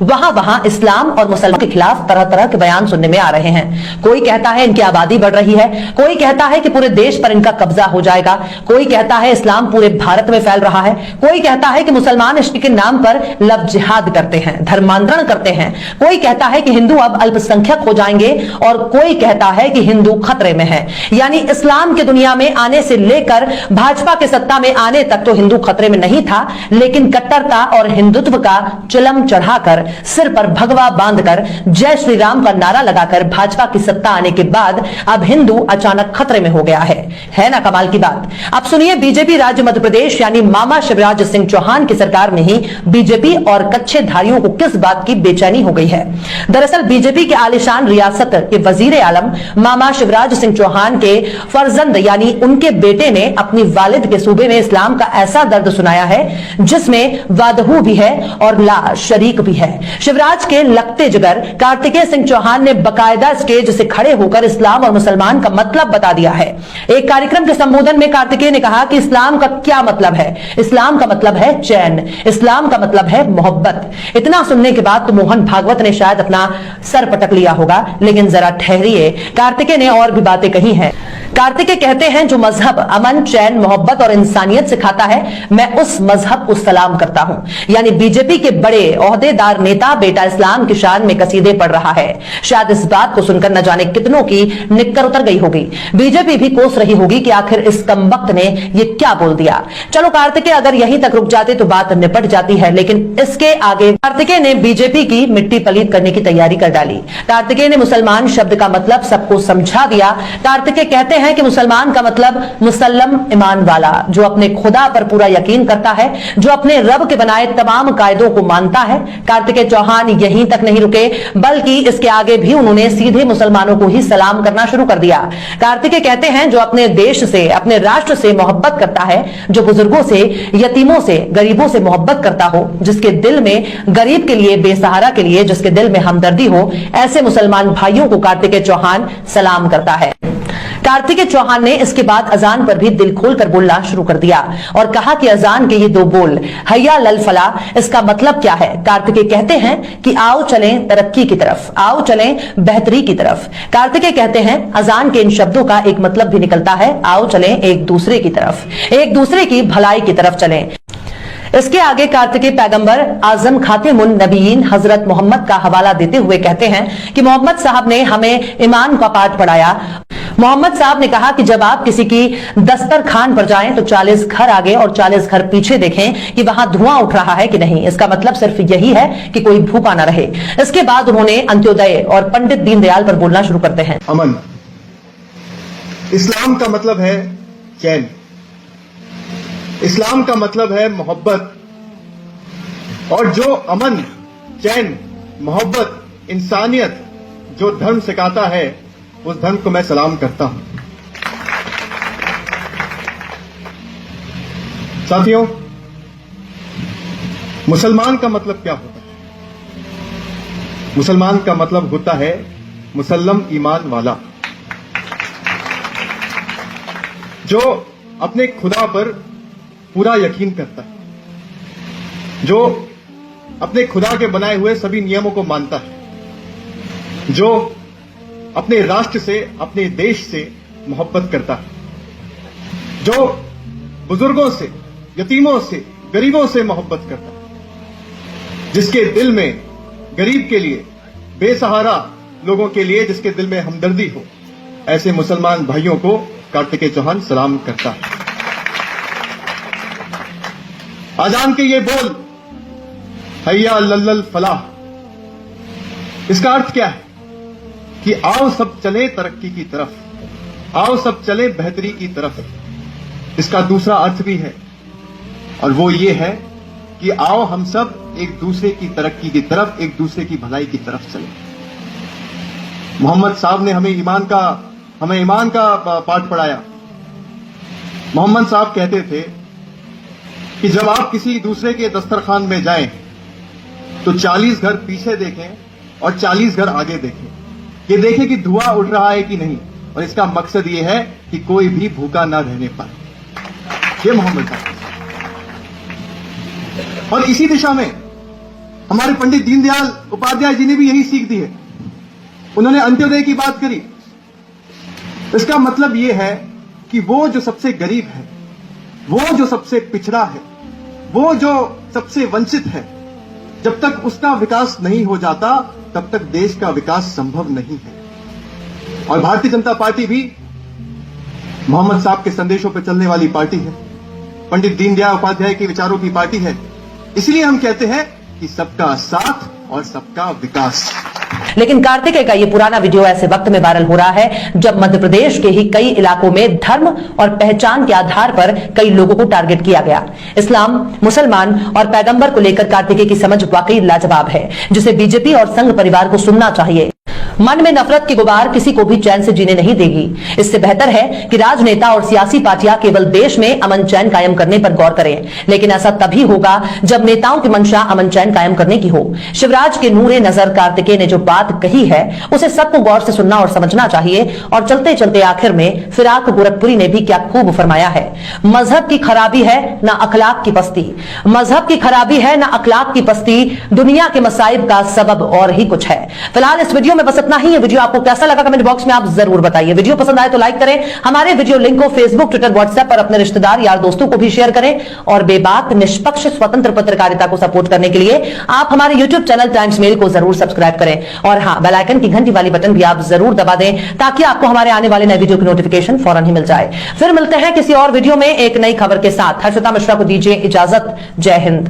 वहां वहां इस्लाम और मुसलमानों के खिलाफ तरह तरह के बयान सुनने में आ रहे हैं। कोई कहता है इनकी आबादी बढ़ रही है, कोई कहता है कि पूरे देश पर इनका कब्जा हो जाएगा, कोई कहता है इस्लाम पूरे भारत में फैल रहा है, कोई कहता है कि मुसलमान इश्क के नाम पर लव जिहाद करते हैं, धर्मांतरण करते हैं, कोई कहता है कि हिंदू अब अल्पसंख्यक हो जाएंगे और कोई कहता है कि हिंदू खतरे में है। यानी इस्लाम की दुनिया में आने से लेकर भाजपा के सत्ता में आने तक तो हिंदू खतरे में नहीं था, लेकिन कट्टरता और हिंदुत्व का चिलम चढ़ाकर सिर पर भगवा बांधकर जय श्री राम का नारा लगाकर भाजपा की सत्ता आने के बाद अब हिंदू अचानक खतरे में हो गया है ना कमाल की बात। अब सुनिए बीजेपी राज्य मध्य प्रदेश यानी मामा शिवराज सिंह चौहान की सरकार में ही बीजेपी और कच्छेधारियों को किस बात की बेचैनी हो गई है। दरअसल बीजेपी के आलिशान रियासत के वजीर आलम मामा शिवराज सिंह चौहान के फर्जंद यानी उनके बेटे ने अपनी वालिद के सूबे में इस्लाम का ऐसा दर्द सुनाया है जिसमें वादहू भी है और ला शरीक भी है। शिवराज के लगते जिगर कार्तिकेय सिंह चौहान ने बकायदा स्टेज से खड़े होकर इस्लाम और मुसलमान का मतलब बता दिया है। एक कार्यक्रम के संबोधन में कार्तिकेय ने कहा कि इस्लाम का क्या मतलब है। इस्लाम का मतलब है चैन, इस्लाम का मतलब है मोहब्बत। इतना सुनने के बाद तो मोहन भागवत ने शायद अपना सर पटक लिया होगा, लेकिन जरा ठहरिए, कार्तिकेय ने और भी बातें कही हैं। कार्तिकेय कहते हैं जो मजहब अमन, चैन, मोहब्बत और इंसानियत सिखाता है मैं उस मजहब को सलाम करता हूं। यानी बीजेपी के बड़े ओहदेदार नेता बेटा इस्लाम की शान में कसीदे पढ़ रहा है। शायद इस बात को सुनकर न जाने कितनों की निक्कर उतर गई होगी। बीजेपी भी कोस रही होगी कि आखिर इस कमबख्त ने ये क्या बोल दिया। चलो कार्तिकेय अगर यहीं तक रुक जाते तो बात निपट जाती है, लेकिन इसके आगे कार्तिकेय ने बीजेपी की मिट्टी पलीत करने की तैयारी कर डाली। कार्तिकेय ने मुसलमान शब्द का मतलब सबको समझा दिया। कार्तिकेय कहते हैं कि मुसलमान का मतलब मुसल्लम ईमान वाला, जो अपने खुदा पर पूरा यकीन करता है, जो अपने रब के बनाए तमाम कायदों को मानता है। कार्तिकेय चौहान यहीं तक नहीं रुके, बल्कि इसके आगे भी उन्होंने सीधे मुसलमानों को ही सलाम करना शुरू कर दिया। कार्तिकेय कहते हैं जो अपने देश से, अपने राष्ट्र से मोहब्बत करता है, जो बुजुर्गों से, यतीमों से, गरीबों से मोहब्बत करता हो, जिसके दिल में गरीब के लिए, बेसहारा के लिए, जिसके दिल में हमदर्दी हो, ऐसे मुसलमान भाइयों को कार्तिकेय चौहान सलाम करता है। कार्तिकेय चौहान ने इसके बाद अजान पर भी दिल खोलकर बोलना शुरू कर दिया और कहा कि अजान के ये दो बोल हैया लल फला, इसका मतलब क्या है। कार्तिकेय कहते हैं कि आओ चलें तरक्की की तरफ, आओ चलें बेहतरी की तरफ। कार्तिकेय कहते हैं अजान के इन शब्दों का एक मतलब भी निकलता है, आओ चलें एक दूसरे की तरफ, एक दूसरे की भलाई की तरफ चलें। इसके आगे कार्तिकेय पैगंबर आजम खातिमुन नबीयीन हजरत मोहम्मद का हवाला देते हुए कहते हैं कि मोहम्मद साहब ने हमें ईमान का पाठ पढ़ाया। मोहम्मद साहब ने कहा कि जब आप किसी की दस्तरखान पर जाएं तो 40 घर आगे और 40 घर पीछे देखें कि वहां धुआं उठ रहा है कि नहीं। इसका मतलब सिर्फ यही है कि कोई भूखा ना रहे। इसके बाद उन्होंने अंत्योदय और पंडित दीनदयाल पर बोलना शुरू करते हैं। अमन, इस्लाम का मतलब है चैन, इस्लाम का मतलब है मोहब्बत, और जो अमन, चैन, मोहब्बत, इंसानियत जो धर्म सिखाता है उस धर्म को मैं सलाम करता हूं। साथियों, मुसलमान का मतलब क्या होता है? मुसलमान का मतलब होता है मुसल्लम ईमान वाला, जो अपने खुदा पर पूरा यकीन करता है, जो अपने खुदा के बनाए हुए सभी नियमों को मानता है, जो अपने राष्ट्र से, अपने देश से मोहब्बत करता है, जो बुजुर्गों से, यतीमों से, गरीबों से मोहब्बत करता है, जिसके दिल में गरीब के लिए, बेसहारा लोगों के लिए जिसके दिल में हमदर्दी हो, ऐसे मुसलमान भाइयों को कार्तिकेय चौहान सलाम करता है। आजान के ये बोल हैया लल्लल फलाह, इसका अर्थ क्या है कि आओ सब चले तरक्की की तरफ, आओ सब चले बेहतरी की तरफ। इसका दूसरा अर्थ भी है और वो ये है कि आओ हम सब एक दूसरे की तरक्की की तरफ, एक दूसरे की भलाई की तरफ चले। मोहम्मद साहब ने हमें ईमान का पाठ पढ़ाया। मोहम्मद साहब कहते थे कि जब आप किसी दूसरे के दस्तरखान में जाएं तो 40 घर पीछे देखें और 40 घर आगे देखें, ये देखें कि धुआं उठ रहा है कि नहीं, और इसका मकसद ये है कि कोई भी भूखा ना रहने पाए। ये मोहम्मद साहब। और इसी दिशा में हमारे पंडित दीनदयाल उपाध्याय जी ने भी यही सीख दी है। उन्होंने अंत्योदय की बात करी। इसका मतलब यह है कि वो जो सबसे गरीब है, वो जो सबसे पिछड़ा है, वो जो सबसे वंचित है, जब तक उसका विकास नहीं हो जाता तब तक देश का विकास संभव नहीं है। और भारतीय जनता पार्टी भी मोहम्मद साहब के संदेशों पर चलने वाली पार्टी है, पंडित दीनदयाल उपाध्याय के विचारों की पार्टी है। इसलिए हम कहते हैं कि सबका साथ और सबका विकास। लेकिन कार्तिकेय का ये पुराना वीडियो ऐसे वक्त में वायरल हो रहा है जब मध्य प्रदेश के ही कई इलाकों में धर्म और पहचान के आधार पर कई लोगों को टारगेट किया गया। इस्लाम, मुसलमान और पैगंबर को लेकर कार्तिकेय की समझ वाकई लाजवाब है, जिसे बीजेपी और संघ परिवार को सुनना चाहिए। मन में नफरत की गुबार किसी को भी चैन से जीने नहीं देगी। इससे बेहतर है कि राजनेता और सियासी पार्टियां केवल देश में अमन चैन कायम करने पर गौर करें, लेकिन ऐसा तभी होगा जब नेताओं की मंशा अमन चैन कायम करने की हो। शिवराज के नूरे नजर कार्तिकेय ने जो बात कही है उसे सबको गौर से सुनना और समझना चाहिए। और चलते चलते आखिर में फिराक गोरखपुरी ने भी क्या खूब फरमाया है, मजहब की खराबी है ना अखलाक की पस्ती, मजहब की खराबी है ना अखलाक की पस्ती, दुनिया के मसाइब का सबब और ही कुछ है। फिलहाल इस वीडियो में बस इतना ही। ये वीडियो आपको कैसा लगा कमेंट बॉक्स में आप जरूर बताइए। वीडियो पसंद आए तो लाइक करें, हमारे वीडियो लिंक को फेसबुक, ट्विटर, व्हाट्सएप पर अपने रिश्तेदार, यार, दोस्तों को भी शेयर करें। और बेबाक, निष्पक्ष, स्वतंत्र पत्रकारिता को सपोर्ट करने के लिए आप हमारे यूट्यूब चैनल टाइम्स मेल को जरूर सब्सक्राइब करें। और हाँ, बेल आइकन की घंटी वाली बटन भी आप जरूर दबा दें ताकि आपको हमारे आने वाले नए वीडियो की नोटिफिकेशन फौरन ही मिल जाए। फिर मिलते हैं किसी और वीडियो में एक नई खबर के साथ। हर्षिता मिश्रा को दीजिए इजाजत। जय हिंद।